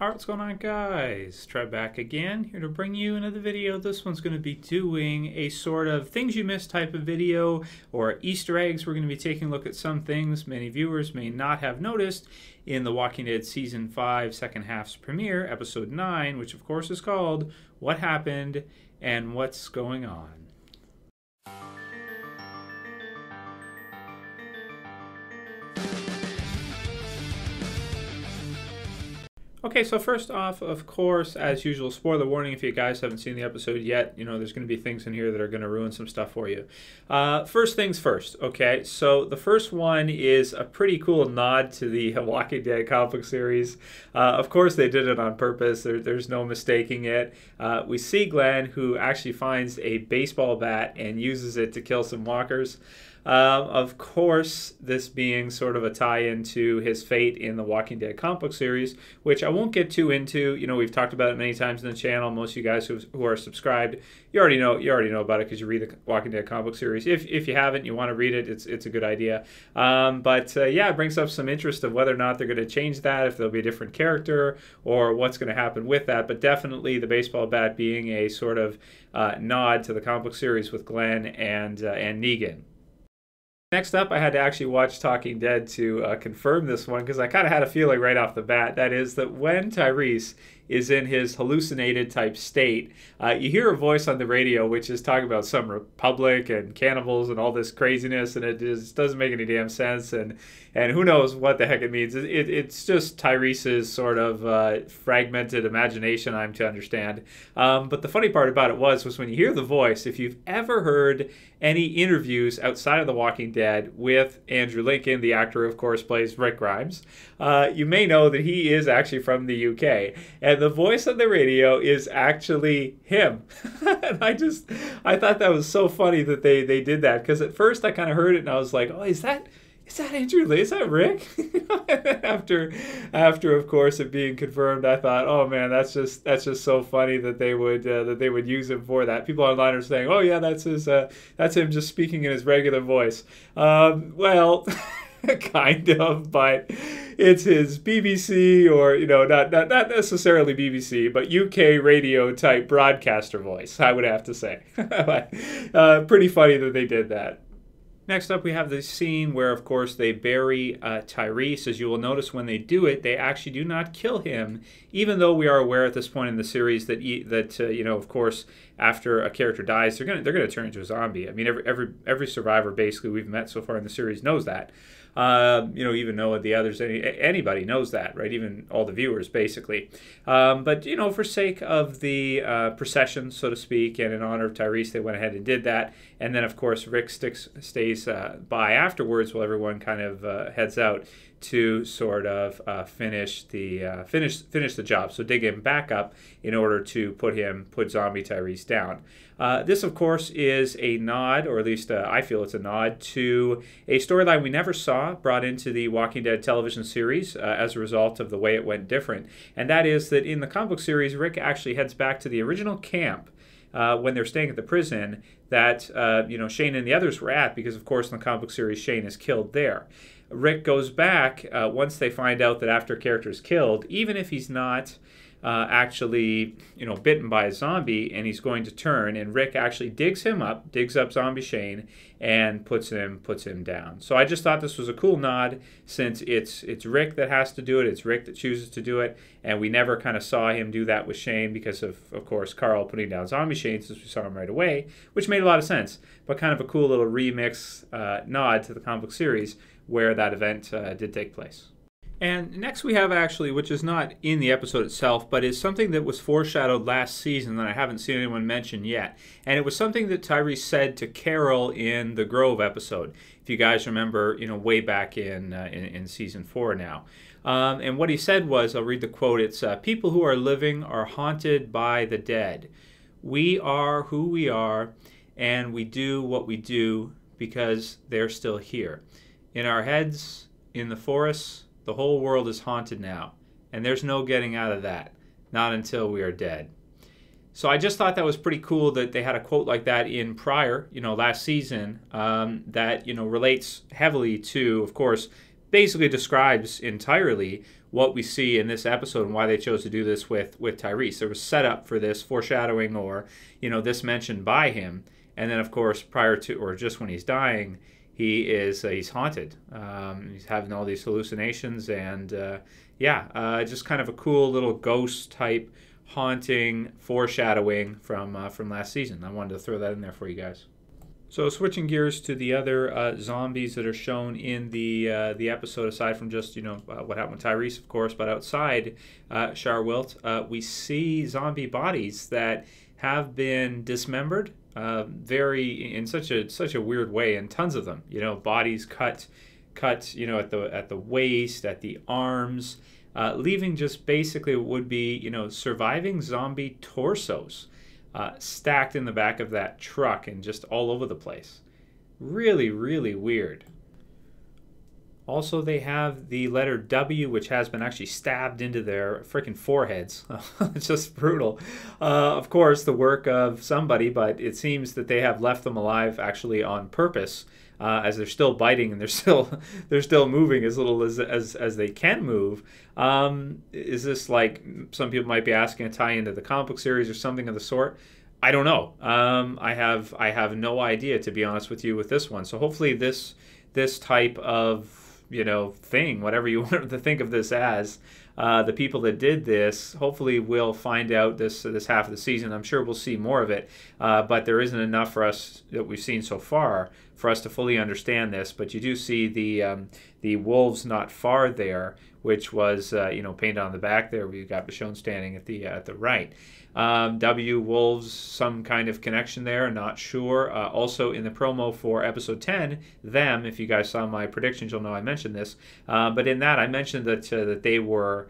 Alright, what's going on, guys? Trev back again, here to bring you another video. This one's going to be doing a sort of things you missed type of video, or Easter eggs. We're going to be taking a look at some things many viewers may not have noticed in The Walking Dead Season 5 second half's premiere, Episode 9, which of course is called What Happened and What's Going On. Okay, so first off, of course, as usual, spoiler warning if you guys haven't seen the episode yet, there's going to be things in here that are going to ruin some stuff for you. First things first, okay? So the first one is a pretty cool nod to the Walking Dead comic book series. Of course, they did it on purpose. There's no mistaking it. We see Glenn, who actually finds a baseball bat and uses it to kill some walkers. Of course, this being sort of a tie-in to his fate in the Walking Dead comic book series, which I won't get too into. We've talked about it many times in the channel. Most of you guys who are subscribed, you already know about it because you read the Walking Dead comic book series. If you haven't, you want to read it, it's a good idea. Yeah, it brings up some interest of whether or not they're going to change that, if there'll be a different character, or what's going to happen with that. But definitely the baseball bat being a sort of nod to the comic book series with Glenn and Negan. Next up, I had to actually watch Talking Dead to confirm this one, because I kind of had a feeling right off the bat. That is that when Tyreese is in his hallucinated type state, you hear a voice on the radio which is talking about some republic and cannibals and all this craziness, and it just doesn't make any damn sense, and who knows what the heck it means. It's just Tyrese's sort of fragmented imagination, I'm to understand. But the funny part about it was when you hear the voice, if you've ever heard any interviews outside of The Walking Dead with Andrew Lincoln, the actor, of course, plays Rick Grimes, you may know that he is actually from the UK. And the voice on the radio is actually him. And I thought that was so funny that they did that, because at first I kind of heard it and I was like, oh, is that Andrew Lee? Is that Rick? after of course it being confirmed, I thought, oh man, that's just so funny that they would use him for that. People online are saying, oh yeah, that's him just speaking in his regular voice. Well, kind of, but it's his BBC, or not necessarily BBC, but UK radio type broadcaster voice, I would have to say. Pretty funny that they did that. Next up, we have the scene where, of course, they bury Tyreese. As you will notice when they do it, they actually do not kill him, even though we are aware at this point in the series that of course, after a character dies, they're gonna turn into a zombie. I mean, every survivor basically we've met so far in the series knows that. Even Noah, the others, anybody knows that, right? Even all the viewers, basically. But for sake of the procession, so to speak, and in honor of Tyreese, they went ahead and did that. And then, of course, Rick stays by afterwards while everyone kind of heads out to sort of finish the job. So dig him back up in order to put zombie Tyreese down. This, of course, is a nod, or at least I feel it's a nod, to a storyline we never saw brought into the Walking Dead television series as a result of the way it went different. And that is that in the comic book series, Rick actually heads back to the original camp when they're staying at the prison that Shane and the others were at, because, of course, in the comic book series, Shane is killed there. Rick goes back once they find out that after a character is killed, even if he's not actually bitten by a zombie, and he's going to turn, and Rick actually digs up zombie Shane and puts him down. So I just thought this was a cool nod, since it's Rick that has to do it, it's Rick that chooses to do it, and we never kind of saw him do that with Shane because of course, Carl putting down zombie Shane, since we saw him right away, which made a lot of sense, but kind of a cool little remix nod to the comic book series where that event did take place. And next we have actually, which is not in the episode itself, but is something that was foreshadowed last season that I haven't seen anyone mention yet. And it was something that Tyreese said to Carol in the Grove episode. If you guys remember, way back in season 4 now. And what he said was, I'll read the quote, it's, people who are living are haunted by the dead. We are who we are, and we do what we do because they're still here. In our heads, in the forests, the whole world is haunted now, and there's no getting out of that, not until we are dead. So I just thought that was pretty cool that they had a quote like that in last season, that, relates heavily to, of course, basically describes entirely what we see in this episode and why they chose to do this with Tyreese. There was setup for this foreshadowing, or this mentioned by him, and then of course prior to, or just when he's dying, he's haunted. He's having all these hallucinations, and just kind of a cool little ghost type haunting foreshadowing from last season. I wanted to throw that in there for you guys. So switching gears to the other zombies that are shown in the episode, aside from just what happened with Tyreese, of course, but outside Charwilt, we see zombie bodies that have been dismembered, in such a weird way, and tons of them. Bodies cut at the waist, at the arms, leaving just basically what would be surviving zombie torsos. Stacked in the back of that truck and just all over the place. Really, really weird. Also, they have the letter W, which has been actually stabbed into their freaking foreheads. It's just brutal. Of course, the work of somebody, but it seems that they have left them alive actually on purpose, as they're still biting and they're still moving as little as they can move. Is this, like, some people might be asking, a tie into the comic book series or something of the sort? I don't know. I have no idea, to be honest with you, with this one. So hopefully this type of thing, whatever you want to think of this as, the people that did this hopefully will find out this half of the season. I'm sure we'll see more of it, but there isn't enough for us that we've seen so far for us to fully understand this. But you do see the wolves not far there, which was painted on the back there. We've got Michonne standing at the right. W wolves, some kind of connection there, not sure. Also in the promo for episode 10, them, if you guys saw my predictions, you'll know I mentioned this. But in that, I mentioned that they were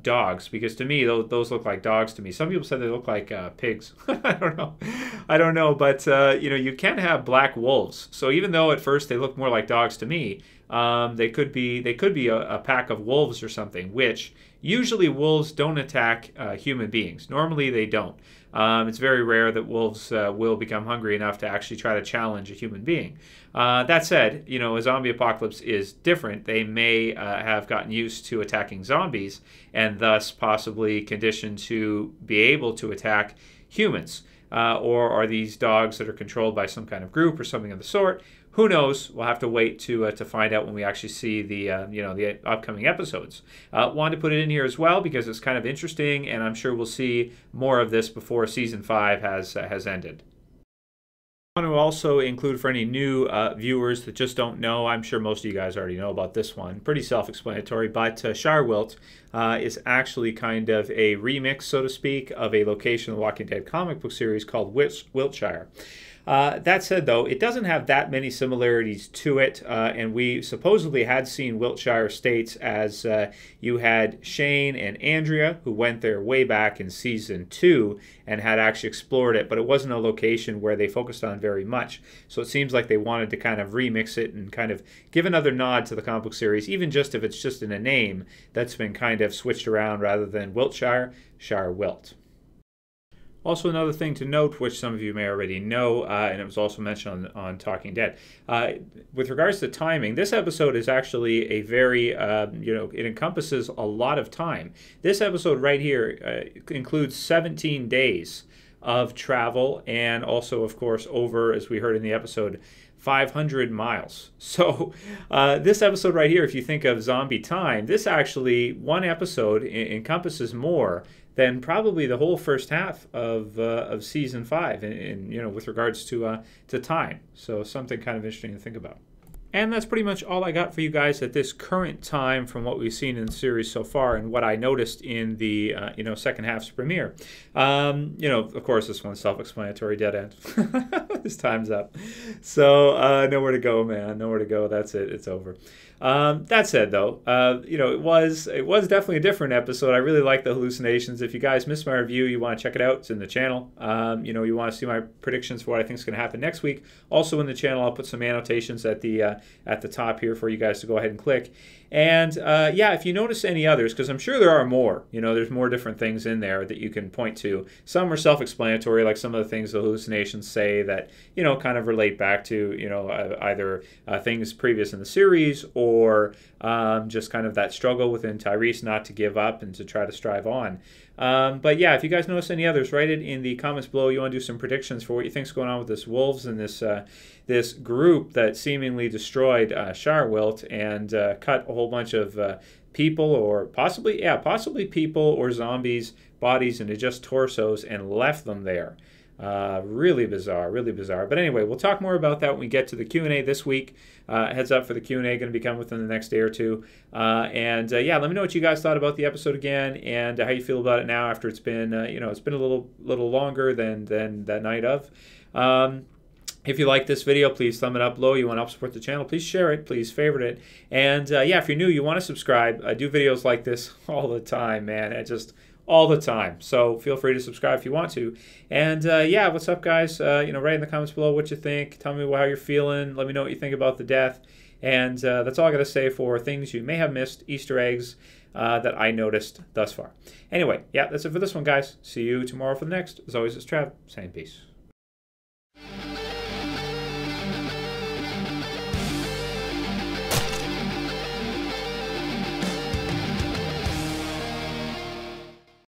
dogs, because to me, those look like dogs to me. Some people said they look like pigs. I don't know. But you can have black wolves. So even though at first they look more like dogs to me, they could be a pack of wolves or something, which usually wolves don't attack human beings. Normally they don't. It's very rare that wolves will become hungry enough to actually try to challenge a human being. That said, a zombie apocalypse is different. They may have gotten used to attacking zombies and thus possibly conditioned to be able to attack humans. Or are these dogs that are controlled by some kind of group or something of the sort? Who knows? We'll have to wait to find out when we actually see the upcoming episodes. Wanted to put it in here as well because it's kind of interesting, and I'm sure we'll see more of this before season 5 has ended. I want to also include, for any new viewers that just don't know, I'm sure most of you guys already know about this one, pretty self-explanatory, but Charwilt is actually kind of a remix, so to speak, of a location in the Walking Dead comic book series called Wiltshire. That said, though, it doesn't have that many similarities to it, and we supposedly had seen Wiltshire states as you had Shane and Andrea, who went there way back in season 2 and had actually explored it, but it wasn't a location where they focused on very much. So it seems like they wanted to kind of remix it and kind of give another nod to the comic book series, even just if it's just in a name that's been kind of switched around rather than Wiltshire, Charwilt. Also, another thing to note, which some of you may already know, and it was also mentioned on Talking Dead, with regards to timing, this episode is actually a very, it encompasses a lot of time. This episode right here includes 17 days of travel, and also, of course, over, as we heard in the episode, 500 miles. So this episode right here, if you think of zombie time, this actually, one episode encompasses more than probably the whole first half of season 5, in with regards to time. So something kind of interesting to think about. And that's pretty much all I got for you guys at this current time from what we've seen in the series so far and what I noticed in the second half's premiere. Of course, this one's self-explanatory, dead end. This time's up. So nowhere to go, man. Nowhere to go. That's it. It's over. That said, though, it was definitely a different episode. I really like the hallucinations. If you guys missed my review, you want to check it out. It's in the channel. You want to see my predictions for what I think is going to happen next week. Also in the channel, I'll put some annotations at the top here for you guys to go ahead and click. And yeah, if you notice any others, because I'm sure there are more, there's more different things in there that you can point to. Some are self-explanatory, like some of the things the hallucinations say that, kind of relate back to, either things previous in the series or just kind of that struggle within Tyreese not to give up and to try to strive on. But yeah, if you guys notice any others, write it in the comments below. You want to do some predictions for what you think's going on with this wolves and this group that seemingly destroyed Wilt and cut a whole bunch of people, or possibly people or zombies' bodies into just torsos and left them there. Really bizarre, really bizarre. But anyway, we'll talk more about that when we get to the Q&A this week. Heads up for the Q&A, going to be coming within the next day or two. Yeah, let me know what you guys thought about the episode again, and how you feel about it now after it's been, it's been a little longer than that night of. If you like this video, please thumb it up below. You want to help support the channel, please share it, please favorite it. And yeah, if you're new, you want to subscribe. I do videos like this all the time, man. All the time. So feel free to subscribe if you want to. And yeah, what's up, guys? Write in the comments below what you think. Tell me how you're feeling. Let me know what you think about the death. And that's all I got to say for things you may have missed, Easter eggs that I noticed thus far. Anyway, yeah, that's it for this one, guys. See you tomorrow for the next. As always, it's Trev saying peace.